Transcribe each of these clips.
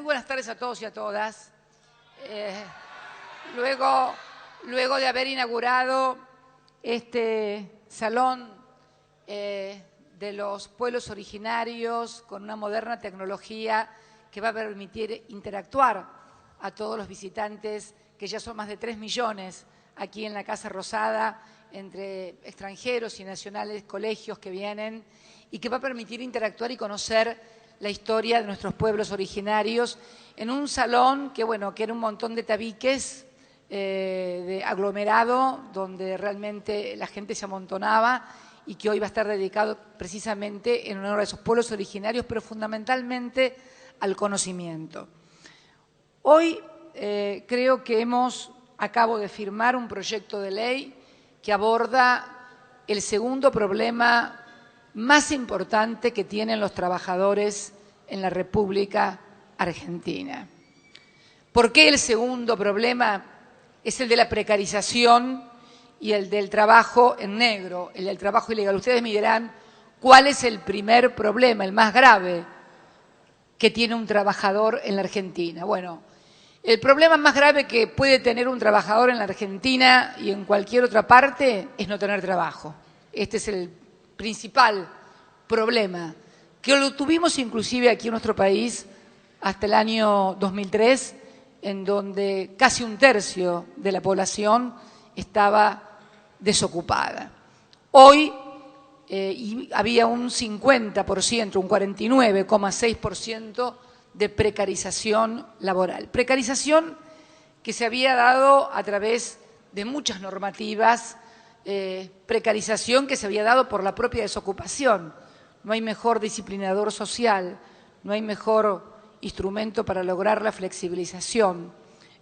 buenas tardes a todos y a todas. Luego de haber inaugurado este salón de los pueblos originarios con una moderna tecnología que va a permitir interactuar a todos los visitantes, que ya son más de 3 millones aquí en la Casa Rosada, entre extranjeros y nacionales, colegios que vienen, y que va a permitir interactuar y conocer la historia de nuestros pueblos originarios en un salón que, bueno, que era un montón de tabiques de aglomerado, donde realmente la gente se amontonaba y que hoy va a estar dedicado precisamente en honor a esos pueblos originarios, pero fundamentalmente al conocimiento. Hoy creo que acabo de firmar un proyecto de ley que aborda el segundo problema más importante que tienen los trabajadores en la República Argentina. ¿Por qué el segundo problema? Es el de la precarización y el del trabajo en negro, el del trabajo ilegal. Ustedes me dirán, ¿cuál es el primer problema, el más grave que tiene un trabajador en la Argentina? Bueno, el problema más grave que puede tener un trabajador en la Argentina y en cualquier otra parte es no tener trabajo. Este es el principal problema, que lo tuvimos inclusive aquí en nuestro país hasta el año 2003, en donde casi un tercio de la población estaba desocupada. Hoy había un 50%, un 49,6% de precarización laboral. Precarización que se había dado a través de muchas normativas, precarización que se había dado por la propia desocupación. No hay mejor disciplinador social, no hay mejor instrumento para lograr la flexibilización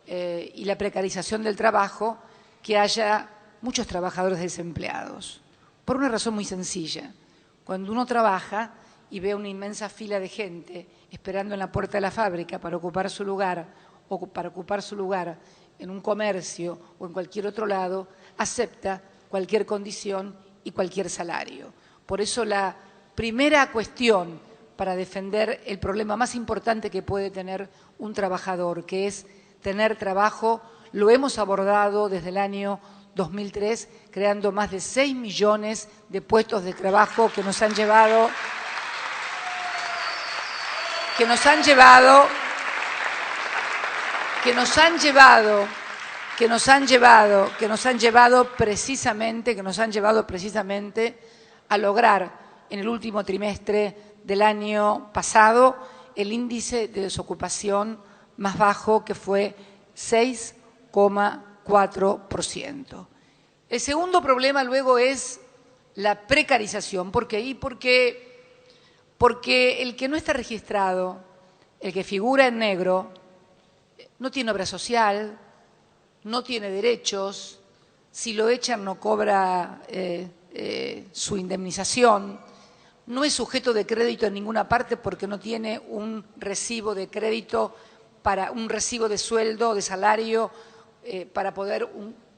y la precarización del trabajo que haya muchos trabajadores desempleados. Por una razón muy sencilla. Cuando uno trabaja y ve una inmensa fila de gente esperando en la puerta de la fábrica para ocupar su lugar o para ocupar su lugar en un comercio o en cualquier otro lado, acepta cualquier condición y cualquier salario. Por eso la primera cuestión para defender el problema más importante que puede tener un trabajador, que es tener trabajo, lo hemos abordado desde el año 2003, creando más de 6 millones de puestos de trabajo que nos han llevado precisamente a lograr en el último trimestre del año pasado el índice de desocupación más bajo, que fue 6,4%. El segundo problema luego es la precarización. ¿Por qué? Porque el que no está registrado, el que figura en negro, no tiene obra social, no tiene derechos, si lo echan no cobra su indemnización, no es sujeto de crédito en ninguna parte porque no tiene un recibo de crédito, para un recibo de sueldo, de salario, para poder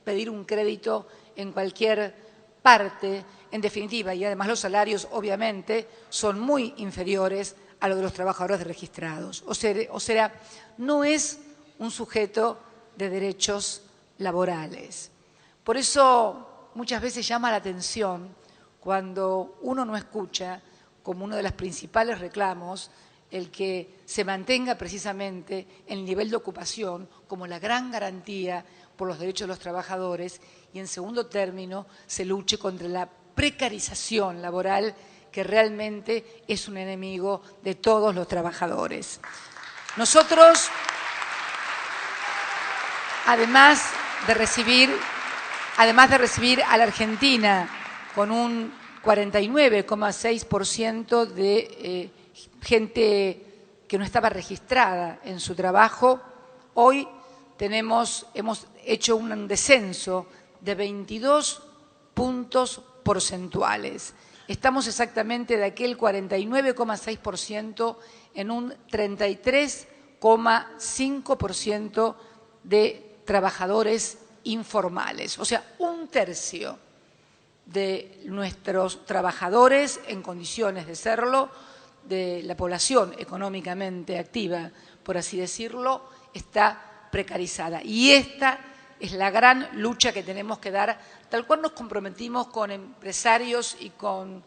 pedir un crédito en cualquier parte, en definitiva, y además los salarios obviamente son muy inferiores a los de los trabajadores registrados. O sea, no es un sujeto de derechos laborales. Por eso muchas veces llama la atención cuando uno no escucha como uno de los principales reclamos el que se mantenga precisamente el nivel de ocupación como la gran garantía por los derechos de los trabajadores y, en segundo término, se luche contra la precarización laboral, que realmente es un enemigo de todos los trabajadores. Nosotros, además de recibir a la Argentina con un 49,6% de gente que no estaba registrada en su trabajo, hoy hemos hecho un descenso de 22 puntos porcentuales. Estamos exactamente de aquel 49,6% en un 33,5% de trabajadores informales. O sea, un tercio de nuestros trabajadores en condiciones de serlo, de la población económicamente activa, por así decirlo, está precarizada. Y esta es la gran lucha que tenemos que dar, tal cual nos comprometimos con empresarios y con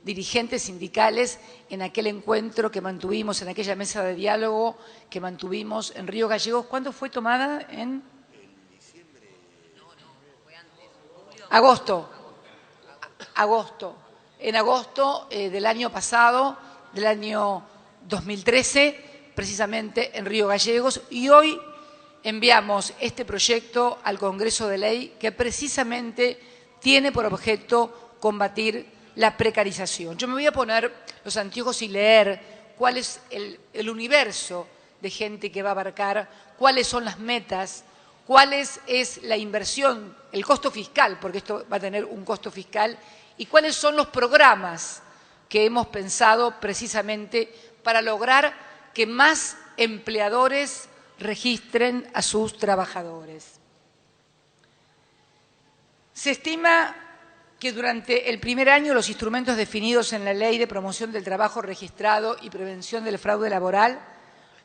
dirigentes sindicales en aquel encuentro que mantuvimos, en aquella mesa de diálogo que mantuvimos en Río Gallegos. ¿Cuándo fue tomada? En diciembre. No, fue antes. Agosto. En agosto del año pasado, del año 2013, precisamente en Río Gallegos, y hoy enviamos este proyecto al Congreso de Ley que precisamente tiene por objeto combatir la precarización. Yo me voy a poner los anteojos y leer cuál es el universo de gente que va a abarcar, cuáles son las metas, cuál es la inversión, el costo fiscal, porque esto va a tener un costo fiscal, y cuáles son los programas que hemos pensado precisamente para lograr que más empleadores registren a sus trabajadores. Se estima que durante el primer año los instrumentos definidos en la Ley de Promoción del Trabajo Registrado y Prevención del Fraude Laboral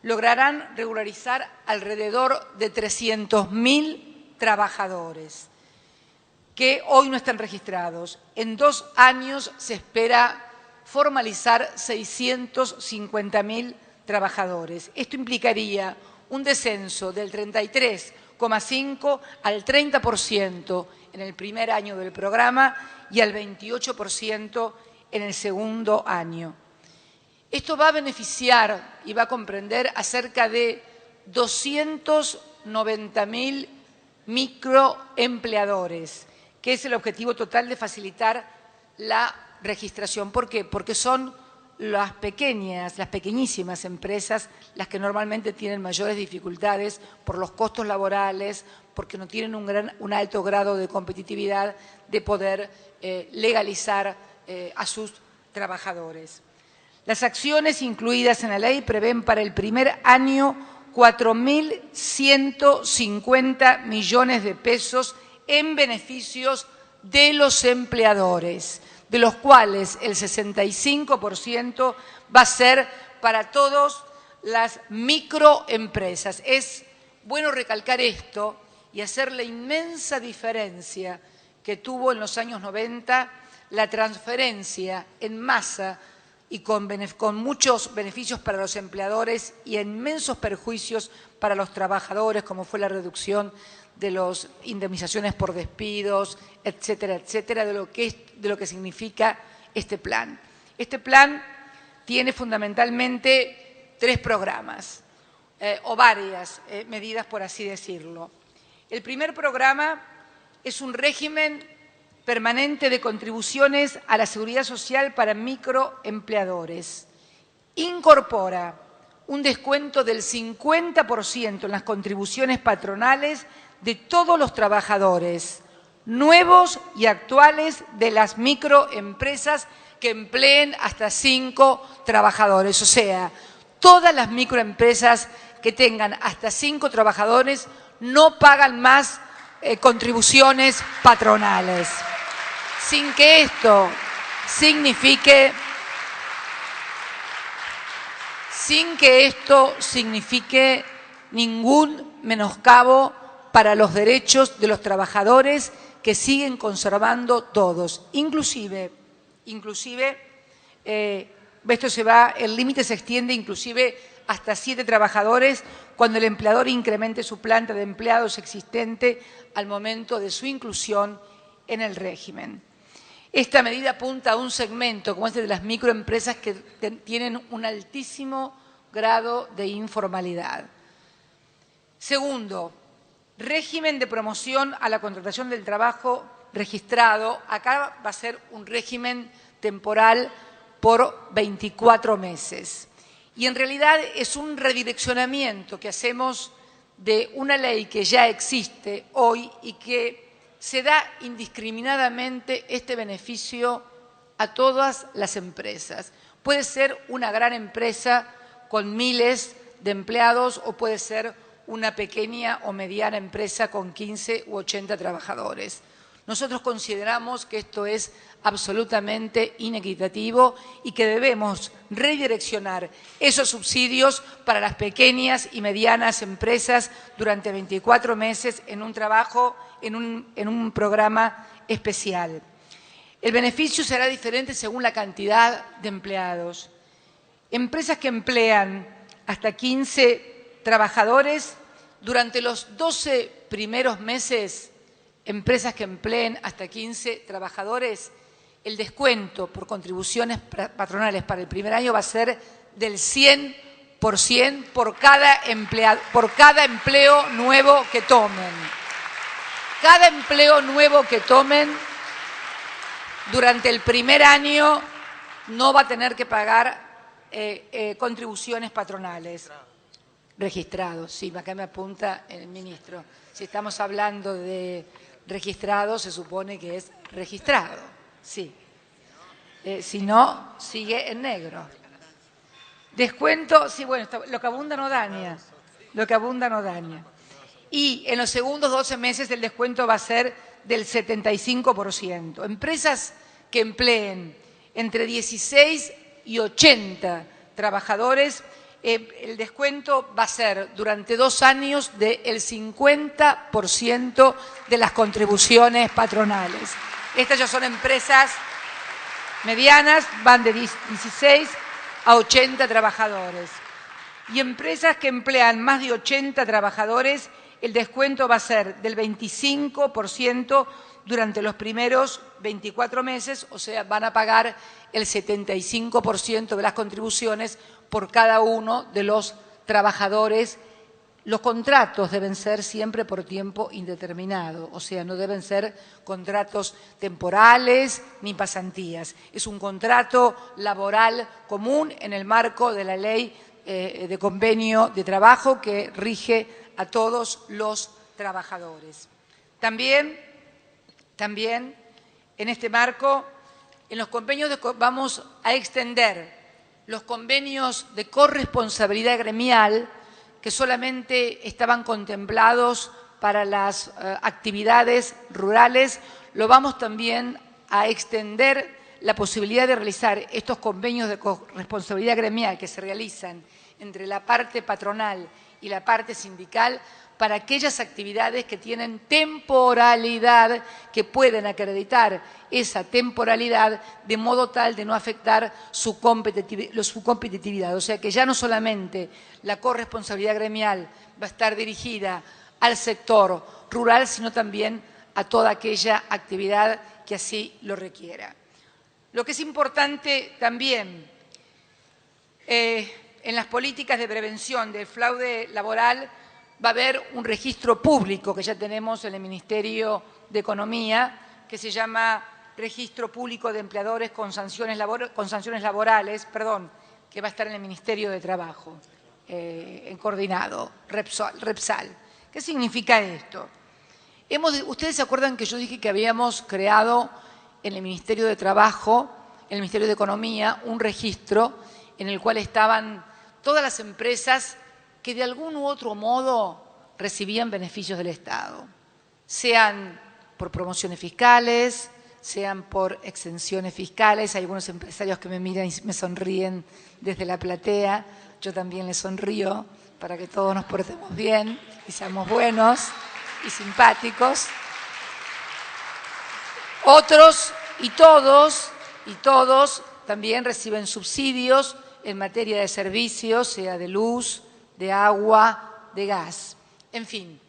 lograrán regularizar alrededor de 300.000 trabajadores que hoy no están registrados. En 2 años se espera formalizar 650.000 trabajadores. Esto implicaría un descenso del 33,5% al 30% en el primer año del programa y al 28% en el segundo año. Esto va a beneficiar y va a comprender a cerca de 290.000 microempleadores, que es el objetivo total de facilitar la registración. ¿Por qué? Porque son las pequeñísimas empresas las que normalmente tienen mayores dificultades por los costos laborales, porque no tienen un alto grado de competitividad de poder legalizar a sus trabajadores. Las acciones incluidas en la ley prevén para el primer año 4.150 millones de pesos en beneficios de los empleadores, de los cuales el 65% va a ser para todas las microempresas. Es bueno recalcar esto y hacer la inmensa diferencia que tuvo en los años 90 la transferencia en masa y con muchos beneficios para los empleadores y inmensos perjuicios para los trabajadores, como fue la reducción de las indemnizaciones por despidos, etcétera, etcétera, de lo que significa este plan. Este plan tiene fundamentalmente 3 programas, o varias medidas, por así decirlo. El primer programa es un régimen permanente de contribuciones a la seguridad social para microempleadores. Incorpora un descuento del 50% en las contribuciones patronales de todos los trabajadores, nuevos y actuales, de las microempresas que empleen hasta 5 trabajadores. O sea, todas las microempresas que tengan hasta 5 trabajadores no pagan más contribuciones patronales, sin que esto signifique ningún menoscabo para los derechos de los trabajadores que siguen conservando todos. Inclusive el límite se extiende inclusive hasta 7 trabajadores cuando el empleador incremente su planta de empleados existente al momento de su inclusión en el régimen. Esta medida apunta a un segmento como este de las microempresas que tienen un altísimo grado de informalidad. Segundo, régimen de promoción a la contratación del trabajo registrado. Acá va a ser un régimen temporal por 24 meses. Y en realidad es un redireccionamiento que hacemos de una ley que ya existe hoy y que se da indiscriminadamente este beneficio a todas las empresas. Puede ser una gran empresa con miles de empleados o puede ser una pequeña o mediana empresa con 15 u 80 trabajadores. Nosotros consideramos que esto es absolutamente inequitativo y que debemos redireccionar esos subsidios para las pequeñas y medianas empresas durante 24 meses en un trabajo, en un programa especial. El beneficio será diferente según la cantidad de empleados. Empresas que emplean hasta 15 trabajadores, durante los 12 primeros meses, empresas que empleen hasta 15 trabajadores, el descuento por contribuciones patronales para el primer año va a ser del 100% por cada empleo nuevo que tomen. Cada empleo nuevo que tomen durante el primer año no va a tener que pagar contribuciones patronales. Registrados, sí, acá me apunta el ministro. Si estamos hablando de registrado, se supone que es registrado, sí. Si no, sigue en negro. Descuento, sí, bueno, lo que abunda no daña. Lo que abunda no daña. Y en los segundos 12 meses el descuento va a ser del 75%. Empresas que empleen entre 16 y 80 trabajadores, el descuento va a ser durante 2 años del 50% de las contribuciones patronales. Estas ya son empresas medianas, van de 16 a 80 trabajadores. Y empresas que emplean más de 80 trabajadores, el descuento va a ser del 25% durante los primeros 24 meses, o sea, van a pagar el 75% de las contribuciones por cada uno de los trabajadores. Los contratos deben ser siempre por tiempo indeterminado, o sea, no deben ser contratos temporales ni pasantías. Es un contrato laboral común en el marco de la ley de convenio de trabajo que rige a todos los trabajadores. También en este marco, en los convenios vamos a extender los convenios de corresponsabilidad gremial que solamente estaban contemplados para las actividades rurales. Lo vamos también a extender la posibilidad de realizar estos convenios de corresponsabilidad gremial que se realizan entre la parte patronal y la parte sindical para aquellas actividades que tienen temporalidad, que pueden acreditar esa temporalidad de modo tal de no afectar su competitividad. O sea que ya no solamente la corresponsabilidad gremial va a estar dirigida al sector rural, sino también a toda aquella actividad que así lo requiera. Lo que es importante también en las políticas de prevención del fraude laboral, va a haber un registro público que ya tenemos en el Ministerio de Economía, que se llama Registro Público de Empleadores con sanciones laborales, que va a estar en el Ministerio de Trabajo, en coordinado, Repsal. ¿Qué significa esto? Ustedes se acuerdan que yo dije que habíamos creado en el Ministerio de Trabajo, en el Ministerio de Economía, un registro en el cual estaban todas las empresas que de algún u otro modo recibían beneficios del Estado, sean por promociones fiscales, sean por exenciones fiscales. Hay algunos empresarios que me miran y me sonríen desde la platea, yo también les sonrío para que todos nos portemos bien y seamos buenos y simpáticos. Otros y todos también reciben subsidios en materia de servicios, sea de luz, de agua, de gas. En fin,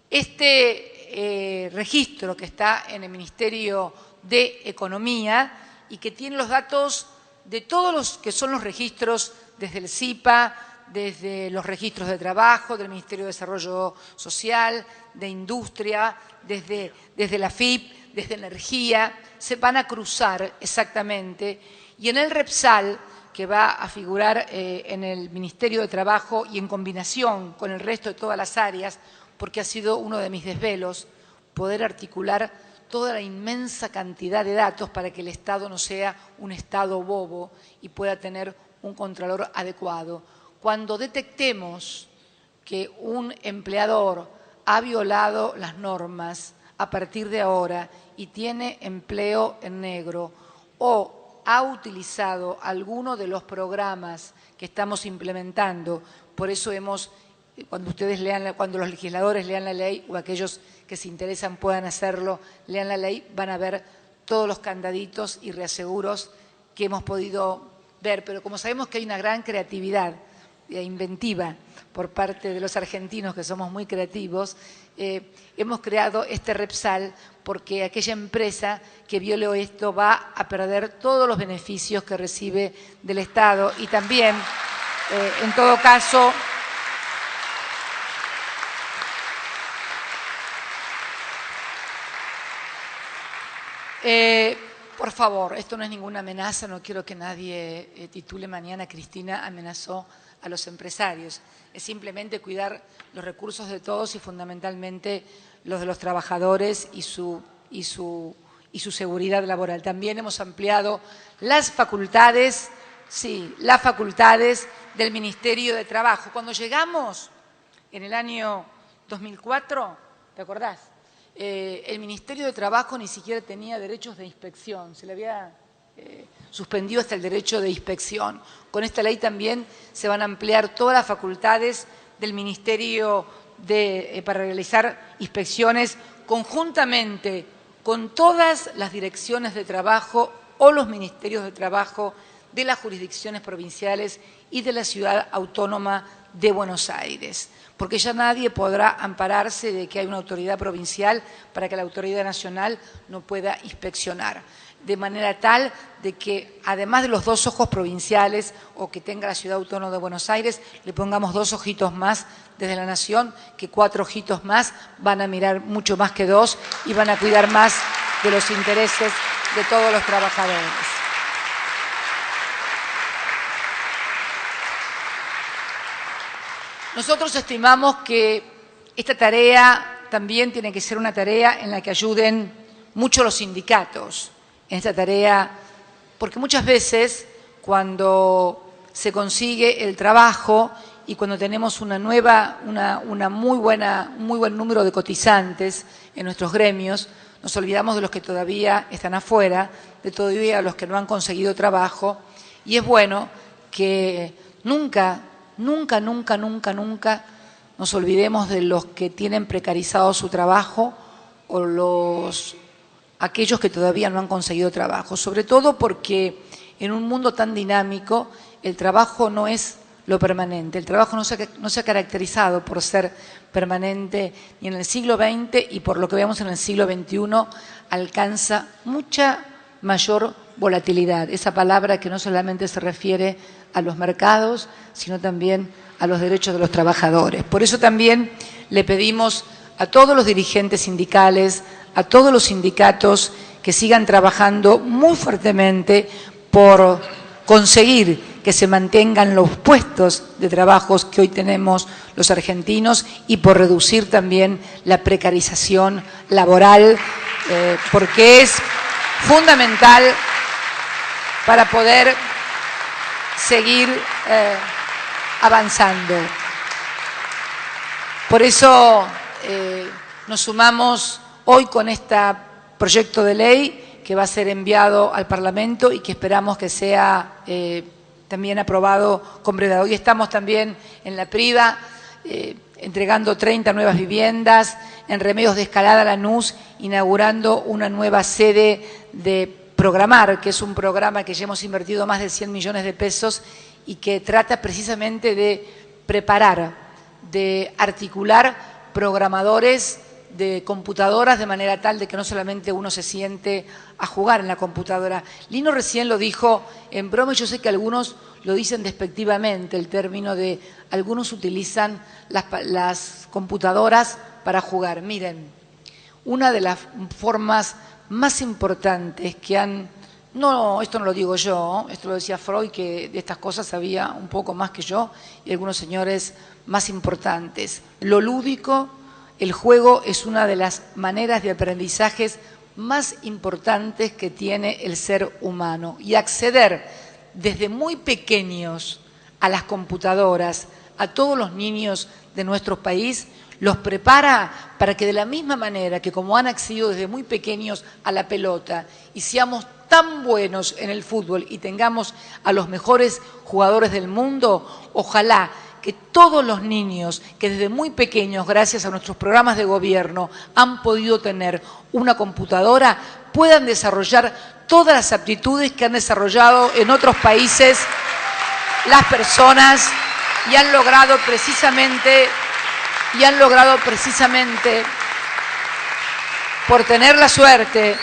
este registro que está en el Ministerio de Economía y que tiene los datos de todos los que son los registros desde el SIPA, desde los registros de trabajo, del Ministerio de Desarrollo Social, de Industria, desde la FIP, desde Energía, se van a cruzar exactamente. Y en el Repsal, que va a figurar en el Ministerio de Trabajo y en combinación con el resto de todas las áreas, porque ha sido uno de mis desvelos, poder articular toda la inmensa cantidad de datos para que el Estado no sea un Estado bobo y pueda tener un contralor adecuado. Cuando detectemos que un empleador ha violado las normas, a partir de ahora y tiene empleo en negro o ha utilizado alguno de los programas que estamos implementando, por eso cuando ustedes cuando los legisladores lean la ley o aquellos que se interesan puedan hacerlo, lean la ley, van a ver todos los candaditos y reaseguros que hemos podido ver. Pero como sabemos que hay una gran creatividad e inventiva por parte de los argentinos, que somos muy creativos, hemos creado este Repsal porque aquella empresa que viole esto va a perder todos los beneficios que recibe del Estado y también, en todo caso, por favor, esto no es ninguna amenaza, no quiero que nadie titule mañana Cristina amenazó a los empresarios. Es simplemente cuidar los recursos de todos y fundamentalmente los de los trabajadores y su seguridad laboral. También hemos ampliado las facultades, sí, las facultades del Ministerio de Trabajo. Cuando llegamos en el año 2004, ¿te acordás? El Ministerio de Trabajo ni siquiera tenía derechos de inspección, se le había suspendido hasta el derecho de inspección. Con esta ley también se van a ampliar todas las facultades del Ministerio para realizar inspecciones conjuntamente con todas las direcciones de trabajo o los ministerios de trabajo de las jurisdicciones provinciales y de la Ciudad Autónoma de Buenos Aires, porque ya nadie podrá ampararse de que hay una autoridad provincial para que la autoridad nacional no pueda inspeccionar. De manera tal de que, además de los 2 ojos provinciales o que tenga la Ciudad Autónoma de Buenos Aires, le pongamos 2 ojitos más desde la Nación, que 4 ojitos más van a mirar mucho más que 2 y van a cuidar más de los intereses de todos los trabajadores. Nosotros estimamos que esta tarea también tiene que ser una tarea en la que ayuden mucho los sindicatos, en esta tarea, porque muchas veces cuando se consigue el trabajo y cuando tenemos una muy buen número de cotizantes en nuestros gremios, nos olvidamos de los que todavía están afuera, de todavía los que no han conseguido trabajo, y es bueno que nunca nos olvidemos de los que tienen precarizado su trabajo o aquellos que todavía no han conseguido trabajo, sobre todo porque en un mundo tan dinámico el trabajo no es lo permanente, el trabajo no se ha caracterizado por ser permanente ni en el siglo XX y por lo que vemos en el siglo XXI alcanza mucha mayor volatilidad, esa palabra que no solamente se refiere a los mercados, sino también a los derechos de los trabajadores. Por eso también le pedimos a todos los dirigentes sindicales, a todos los sindicatos que sigan trabajando muy fuertemente por conseguir que se mantengan los puestos de trabajo que hoy tenemos los argentinos y por reducir también la precarización laboral, porque es fundamental para poder seguir avanzando. Por eso nos sumamos hoy con este proyecto de ley que va a ser enviado al Parlamento y que esperamos que sea también aprobado con brevedad. Hoy estamos también en la Priva entregando 30 nuevas viviendas, en Remedios de Escalada, Lanús, inaugurando una nueva sede de Programar, que es un programa que ya hemos invertido más de 100 millones de pesos y que trata precisamente de preparar, de articular programadores de computadoras de manera tal de que no solamente uno se siente a jugar en la computadora. Lino recién lo dijo en broma y yo sé que algunos lo dicen despectivamente, el término de algunos utilizan las computadoras para jugar. Miren, una de las formas más importantes que han... No, esto no lo digo yo, esto lo decía Freud, que de estas cosas sabía un poco más que yo y algunos señores más importantes. Lo lúdico, el juego es una de las maneras de aprendizajes más importantes que tiene el ser humano y acceder desde muy pequeños a las computadoras, a todos los niños de nuestro país, los prepara para que de la misma manera que como han accedido desde muy pequeños a la pelota y seamos tan buenos en el fútbol y tengamos a los mejores jugadores del mundo, ojalá que todos los niños que desde muy pequeños, gracias a nuestros programas de gobierno, han podido tener una computadora, puedan desarrollar todas las aptitudes que han desarrollado en otros países las personas y han logrado precisamente por tener la suerte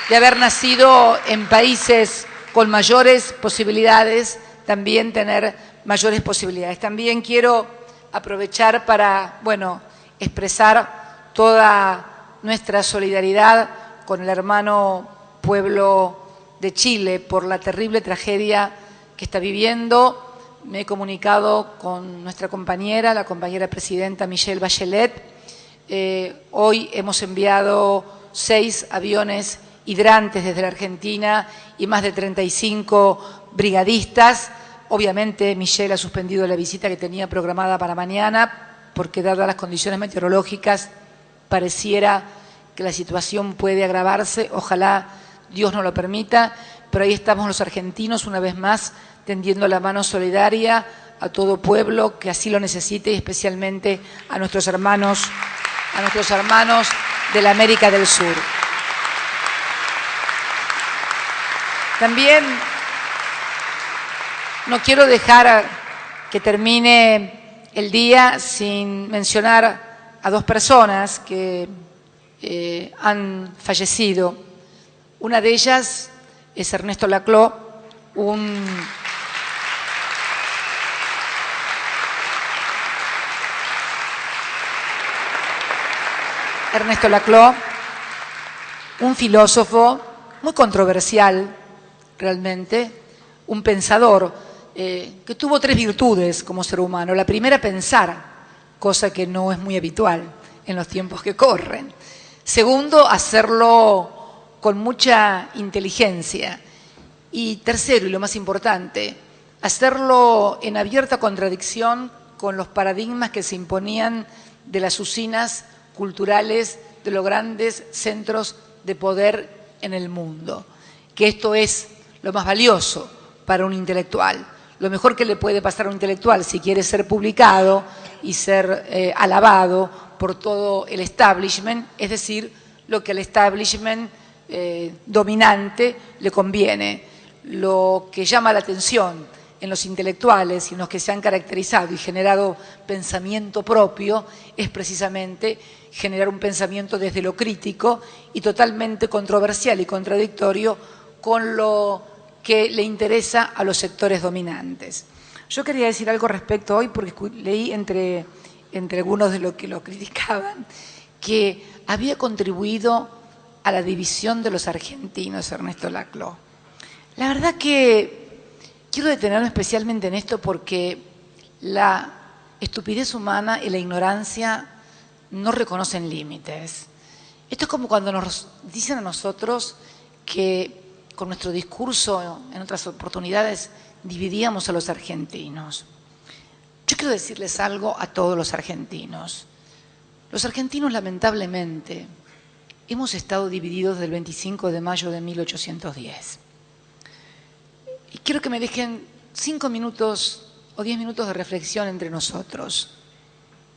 de haber nacido en países con mayores posibilidades, también tener mayores posibilidades. También quiero aprovechar para, expresar toda nuestra solidaridad con el hermano pueblo de Chile por la terrible tragedia que está viviendo. Me he comunicado con nuestra compañera, la compañera presidenta Michelle Bachelet. Hoy hemos enviado 6 aviones hidrantes desde la Argentina y más de 35 brigadistas. Obviamente Michelle ha suspendido la visita que tenía programada para mañana porque, dadas las condiciones meteorológicas, pareciera que la situación puede agravarse. Ojalá Dios no lo permita, pero ahí estamos los argentinos una vez más tendiendo la mano solidaria a todo pueblo que así lo necesite y especialmente a nuestros hermanos de la América del Sur. También no quiero dejar que termine el día sin mencionar a 2 personas que han fallecido. Una de ellas es Ernesto Laclau, un filósofo muy controversial, realmente, un pensador que tuvo 3 virtudes como ser humano. La primera, pensar, cosa que no es muy habitual en los tiempos que corren. Segundo, hacerlo con mucha inteligencia. Y tercero, y lo más importante, hacerlo en abierta contradicción con los paradigmas que se imponían de las usinas culturales de los grandes centros de poder en el mundo. Que esto es lo más valioso para un intelectual. Lo mejor que le puede pasar a un intelectual si quiere ser publicado y ser alabado por todo el establishment, es decir, lo que al establishment dominante le conviene. Lo que llama la atención en los intelectuales y en los que se han caracterizado y generado pensamiento propio es precisamente generar un pensamiento desde lo crítico y totalmente controversial y contradictorio con lo que le interesa a los sectores dominantes. Yo quería decir algo respecto hoy, porque leí entre algunos de los que lo criticaban, que había contribuido a la división de los argentinos, Ernesto Laclau. La verdad que quiero detenerme especialmente en esto porque la estupidez humana y la ignorancia no reconocen límites. Esto es como cuando nos dicen a nosotros que con nuestro discurso en otras oportunidades dividíamos a los argentinos. Yo quiero decirles algo a todos los argentinos. Los argentinos, lamentablemente, hemos estado divididos desde el 25 de mayo de 1810. Y quiero que me dejen 5 minutos o 10 minutos de reflexión entre nosotros.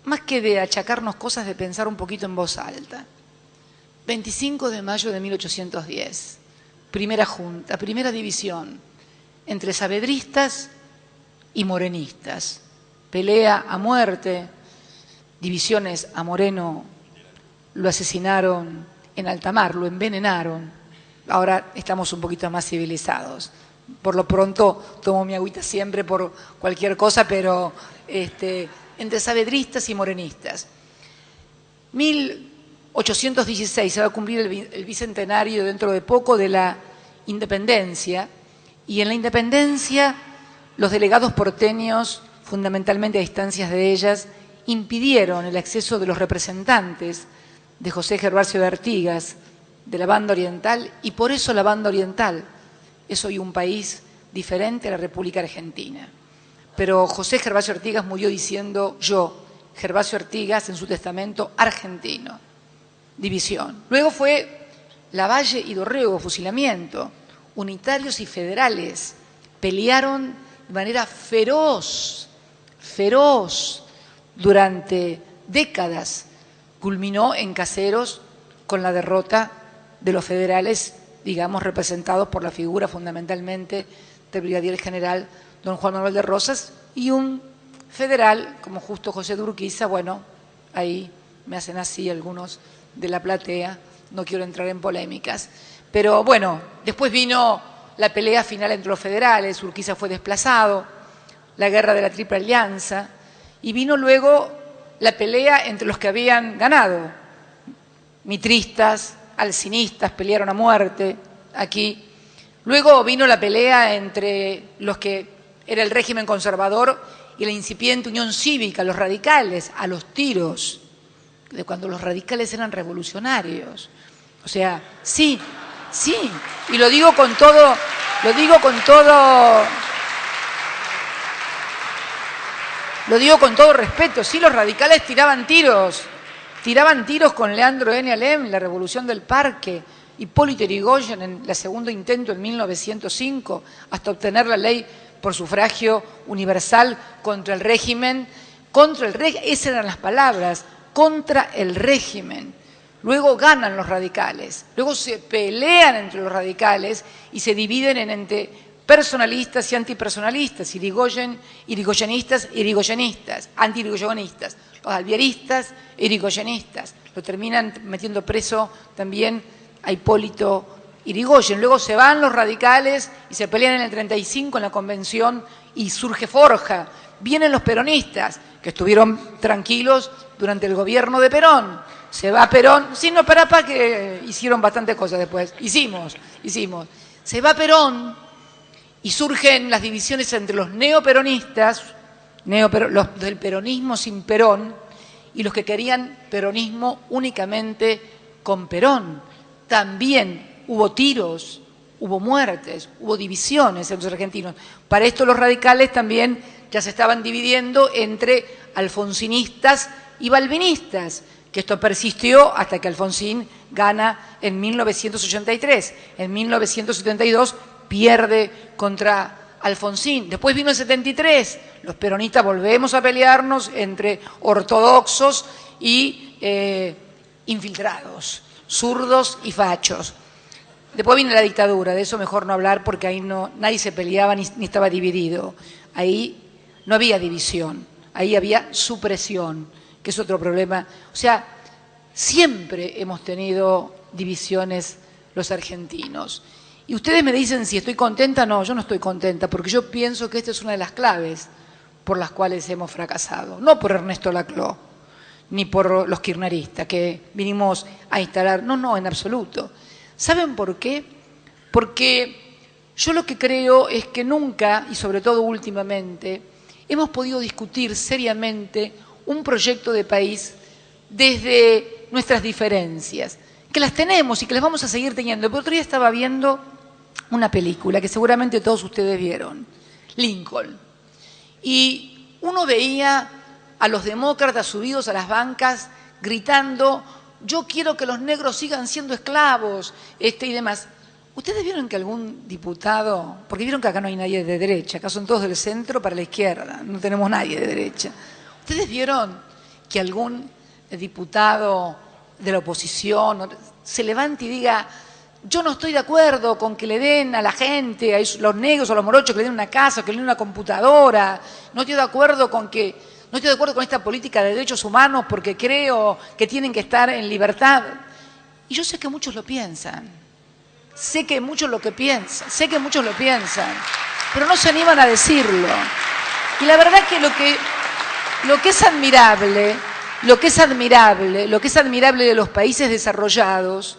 Más que de achacarnos cosas, de pensar un poquito en voz alta. 25 de mayo de 1810. Primera junta, primera división entre saavedristas y morenistas. Pelea a muerte, divisiones. A Moreno lo asesinaron en alta mar, lo envenenaron. Ahora estamos un poquito más civilizados. Por lo pronto tomo mi agüita siempre por cualquier cosa, pero entre saavedristas y morenistas. 1816 se va a cumplir el bicentenario dentro de poco de la independencia, y en la independencia los delegados porteños, fundamentalmente a instancias de ellas, impidieron el acceso de los representantes de José Gervasio de Artigas, de la banda oriental, y por eso la banda oriental es hoy un país diferente a la República Argentina. pero José Gervasio Artigas murió diciendo: yo, Gervasio Artigas, en su testamento, argentino. División. Luego fue Lavalle y Dorrego, fusilamiento. Unitarios y federales pelearon de manera feroz durante décadas. Culminó en Caseros con la derrota de los federales, digamos, representados por la figura fundamentalmente del brigadier general don Juan Manuel de Rosas, y un federal como Justo José de Urquiza. Bueno, ahí me hacen así algunos de la platea, no quiero entrar en polémicas. Pero bueno, después vino la pelea final entre los federales, Urquiza fue desplazado, la guerra de la Triple Alianza, y vino luego la pelea entre los que habían ganado. Mitristas, alcinistas pelearon a muerte aquí. Luego vino la pelea entre los que era el régimen conservador y la incipiente Unión Cívica, los radicales, a los tiros, de cuando los radicales eran revolucionarios. O sea, sí, y lo digo con todo respeto. Sí, los radicales tiraban tiros con Leandro N. Alem en la Revolución del Parque, Hipólito Yrigoyen en el segundo intento en 1905, hasta obtener la ley por sufragio universal contra el régimen, esas eran las palabras, contra el régimen. Luego ganan los radicales, luego se pelean entre los radicales y se dividen entre personalistas y antipersonalistas, irigoyenistas, anti-irigoyenistas, los albieristas, irigoyenistas. Lo terminan metiendo preso también a Hipólito Yrigoyen. Luego se van los radicales y se pelean en el 35 en la convención y surge Forja. Vienen los peronistas, que estuvieron tranquilos durante el gobierno de Perón. Se va Perón, sin no para que hicieron bastantes cosas después. Hicimos. Se va Perón y surgen las divisiones entre los neoperonistas, los del peronismo sin Perón, y los que querían peronismo únicamente con Perón. También hubo tiros, hubo muertes, hubo divisiones entre los argentinos. Para esto los radicales también ya se estaban dividiendo entre alfonsinistas y balbinistas, que esto persistió hasta que Alfonsín gana en 1983. En 1972 pierde contra Alfonsín. Después vino el 73. Los peronistas volvemos a pelearnos entre ortodoxos y infiltrados, zurdos y fachos. Después vino la dictadura, de eso mejor no hablar porque ahí nadie se peleaba ni estaba dividido. Ahí no había división, ahí había supresión, que es otro problema. O sea, siempre hemos tenido divisiones los argentinos. Y ustedes me dicen si estoy contenta. No, yo no estoy contenta, porque yo pienso que esta es una de las claves por las cuales hemos fracasado. No por Ernesto Laclau, ni por los kirchneristas que vinimos a instalar. No, en absoluto. ¿Saben por qué? Porque yo lo que creo es que nunca, y sobre todo últimamente, hemos podido discutir seriamente un proyecto de país desde nuestras diferencias, que las tenemos y que las vamos a seguir teniendo. El otro día estaba viendo una película que seguramente todos ustedes vieron, Lincoln, y uno veía a los demócratas subidos a las bancas gritando: yo quiero que los negros sigan siendo esclavos, y demás. ¿Ustedes vieron que algún diputado, porque vieron que acá no hay nadie de derecha, acá son todos del centro para la izquierda, no tenemos nadie de derecha? ¿Ustedes vieron que algún diputado de la oposición se levante y diga: yo no estoy de acuerdo con que le den a la gente, a los negros o a los morochos, que le den una casa, que le den una computadora, no estoy de acuerdo con esta política de derechos humanos porque creo que tienen que estar en libertad? Y yo sé que muchos lo piensan, pero no se animan a decirlo. Y la verdad que lo que es admirable de los países desarrollados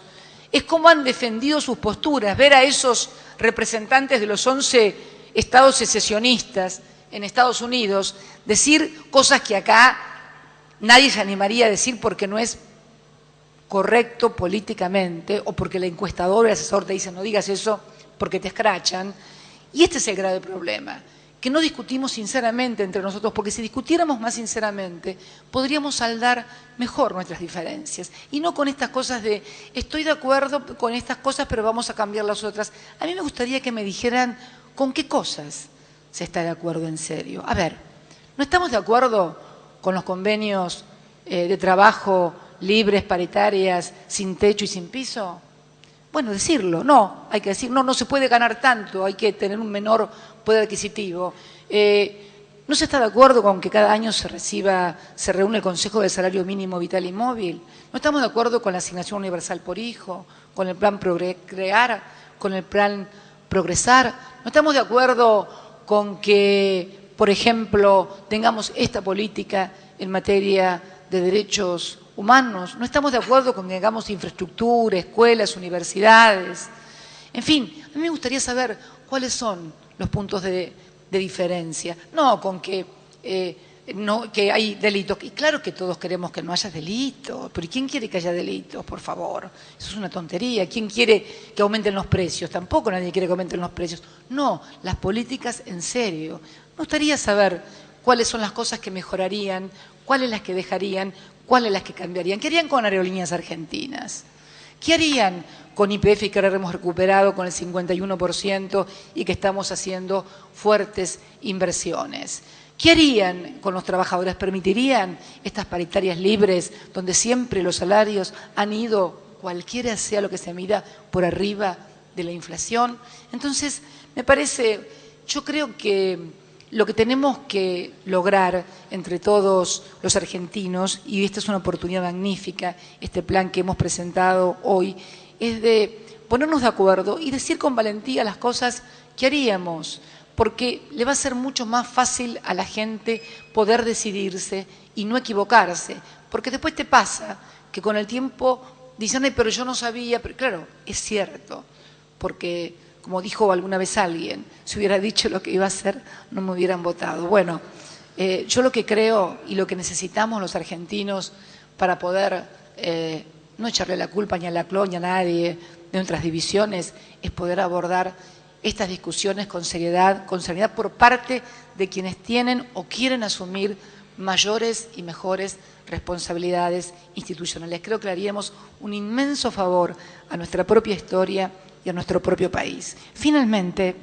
es cómo han defendido sus posturas. Ver a esos representantes de los 11 estados secesionistas en Estados Unidos decir cosas que acá nadie se animaría a decir porque no es correcto políticamente, o porque la encuestadora o el asesor te dice: no digas eso porque te escrachan. Y este es el grave problema, que no discutimos sinceramente entre nosotros, porque si discutiéramos más sinceramente, podríamos saldar mejor nuestras diferencias. Y no con estas cosas de, estoy de acuerdo con estas cosas, pero vamos a cambiar las otras. A mí me gustaría que me dijeran con qué cosas se está de acuerdo en serio. A ver, ¿no estamos de acuerdo con los convenios de trabajo libres, paritarias, sin techo y sin piso? Bueno, decirlo, no, hay que decir, no se puede ganar tanto, hay que tener un menor poder adquisitivo. ¿No se está de acuerdo con que cada año se reúne el Consejo del Salario Mínimo Vital y Móvil? ¿No estamos de acuerdo con la asignación universal por hijo, con el plan Crear, con el plan Progresar? ¿No estamos de acuerdo con que, por ejemplo, tengamos esta política en materia de derechos humanos? ¿No estamos de acuerdo con que tengamos infraestructura, escuelas, universidades? En fin, a mí me gustaría saber cuáles son los puntos de diferencia. No con que, que hay delitos. Y claro que todos queremos que no haya delitos, pero ¿quién quiere que haya delitos, por favor? Eso es una tontería. ¿Quién quiere que aumenten los precios? Tampoco nadie quiere que aumenten los precios. No, las políticas en serio. Me gustaría saber cuáles son las cosas que mejorarían, cuáles las que dejarían, cuáles las que cambiarían. ¿Qué harían con Aerolíneas Argentinas? ¿Qué harían con YPF, que ahora hemos recuperado con el 51% y que estamos haciendo fuertes inversiones? ¿Qué harían con los trabajadores? ¿Permitirían estas paritarias libres donde siempre los salarios han ido, cualquiera sea lo que se mida, por arriba de la inflación? Entonces, me parece, yo creo que lo que tenemos que lograr entre todos los argentinos, y esta es una oportunidad magnífica, este plan que hemos presentado hoy, es de ponernos de acuerdo y decir con valentía las cosas que haríamos, porque le va a ser mucho más fácil a la gente poder decidirse y no equivocarse, porque después te pasa que con el tiempo dicen, ay, pero yo no sabía, pero claro, es cierto, porque como dijo alguna vez alguien, si hubiera dicho lo que iba a hacer, no me hubieran votado. Bueno, yo lo que creo y lo que necesitamos los argentinos para poder no echarle la culpa ni a la CLO ni a nadie de nuestras divisiones, es poder abordar estas discusiones con seriedad por parte de quienes tienen o quieren asumir mayores y mejores responsabilidades institucionales. Creo que le haríamos un inmenso favor a nuestra propia historia y a nuestro propio país. Finalmente,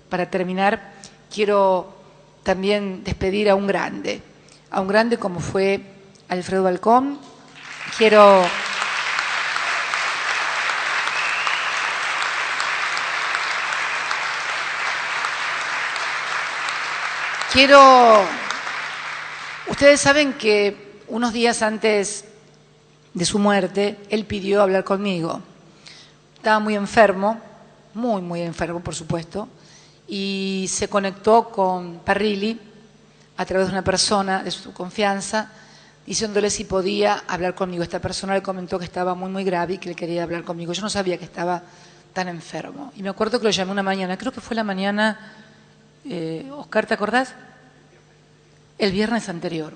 para terminar, quiero también despedir a un grande como fue Alfredo Balcón. Ustedes saben que unos días antes de su muerte, él pidió hablar conmigo. Estaba muy enfermo, muy enfermo, por supuesto, y se conectó con Parrilli a través de una persona de su confianza, diciéndole si podía hablar conmigo. Esta persona le comentó que estaba muy grave y que él quería hablar conmigo. Yo no sabía que estaba tan enfermo. Y me acuerdo que lo llamé una mañana, creo que fue la mañana, Oscar, ¿te acordás? El viernes anterior.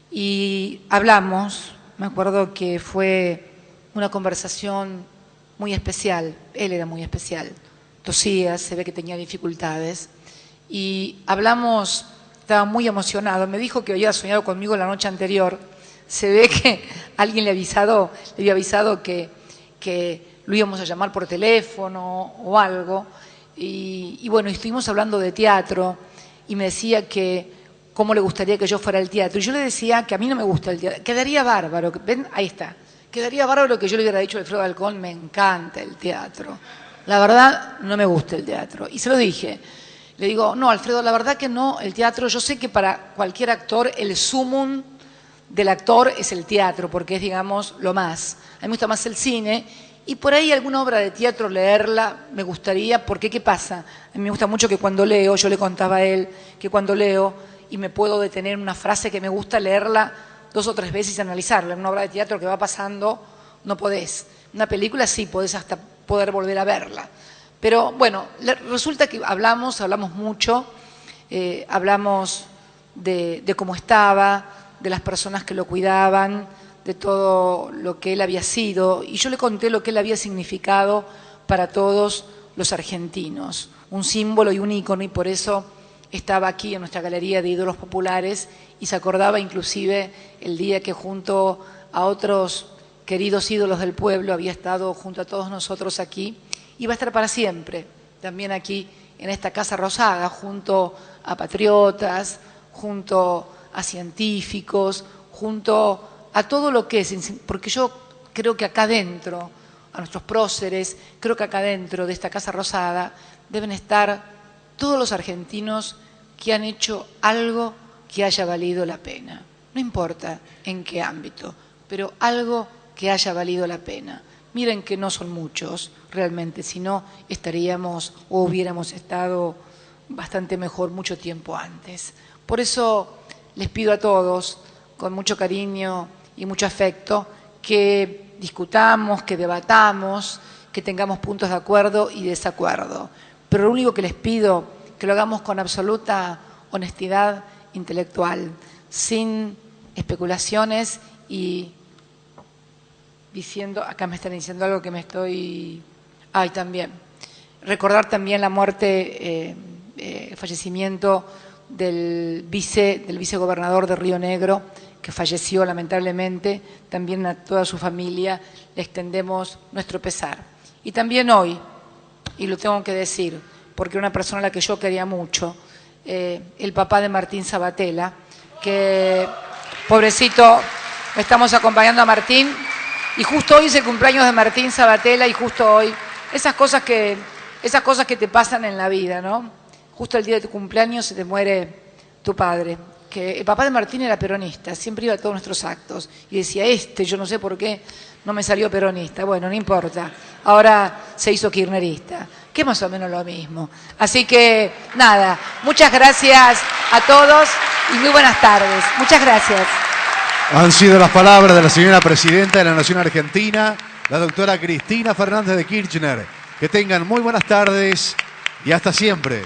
Y hablamos, me acuerdo que fue una conversación muy especial, él era muy especial, tosía, se ve que tenía dificultades, y hablamos, estaba muy emocionado, me dijo que había soñado conmigo la noche anterior, se ve que alguien le había avisado que lo íbamos a llamar por teléfono o algo, y bueno, estuvimos hablando de teatro, y me decía que cómo le gustaría que yo fuera al teatro, y yo le decía que a mí no me gusta el teatro, quedaría bárbaro, ven, ahí está, quedaría bárbaro que yo le hubiera dicho a Alfredo Balcón, me encanta el teatro. La verdad, no me gusta el teatro. Y se lo dije. Le digo, no, Alfredo, la verdad que no, el teatro, yo sé que para cualquier actor el sumum del actor es el teatro, porque es, digamos, lo más. A mí me gusta más el cine, y por ahí alguna obra de teatro, leerla, me gustaría, porque ¿qué pasa? A mí me gusta mucho que cuando leo, yo le contaba a él, que cuando leo, y me puedo detener en una frase que me gusta, leerla 2 o 3 veces y analizarla. En una obra de teatro que va pasando no podés. Una película sí, podés hasta poder volver a verla. Pero bueno, resulta que hablamos mucho, hablamos de cómo estaba, de las personas que lo cuidaban, de todo lo que él había sido, y yo le conté lo que él había significado para todos los argentinos, un símbolo y un ícono, y por eso estaba aquí en nuestra galería de ídolos populares y se acordaba inclusive el día que junto a otros queridos ídolos del pueblo había estado junto a todos nosotros aquí y va a estar para siempre también aquí en esta Casa Rosada, junto a patriotas, junto a científicos, junto a todo lo que es, porque yo creo que acá adentro, a nuestros próceres, creo que acá adentro de esta Casa Rosada deben estar todos los argentinos que han hecho algo que haya valido la pena. No importa en qué ámbito, pero algo que haya valido la pena. Miren que no son muchos realmente, si no estaríamos o hubiéramos estado bastante mejor mucho tiempo antes. Por eso les pido a todos, con mucho cariño y mucho afecto, que discutamos, que debatamos, que tengamos puntos de acuerdo y desacuerdo. Pero lo único que les pido, que lo hagamos con absoluta honestidad intelectual, sin especulaciones y diciendo, acá me están diciendo algo que me estoy... Ay, también. Recordar también la muerte, el fallecimiento del vicegobernador de Río Negro, que falleció lamentablemente, también a toda su familia le extendemos nuestro pesar. Y también hoy, y lo tengo que decir, porque una persona a la que yo quería mucho, el papá de Martín Sabatella, que, pobrecito, estamos acompañando a Martín, y justo hoy es el cumpleaños de Martín Sabatella, y justo hoy, esas cosas que te pasan en la vida, ¿no? Justo el día de tu cumpleaños se te muere tu padre. Que el papá de Martín era peronista, siempre iba a todos nuestros actos, y decía, yo no sé por qué no me salió peronista. Bueno, no importa, ahora se hizo kirchnerista, que es más o menos lo mismo. Así que, nada, muchas gracias a todos y muy buenas tardes. Muchas gracias. Han sido las palabras de la señora presidenta de la Nación Argentina, la doctora Cristina Fernández de Kirchner. Que tengan muy buenas tardes y hasta siempre.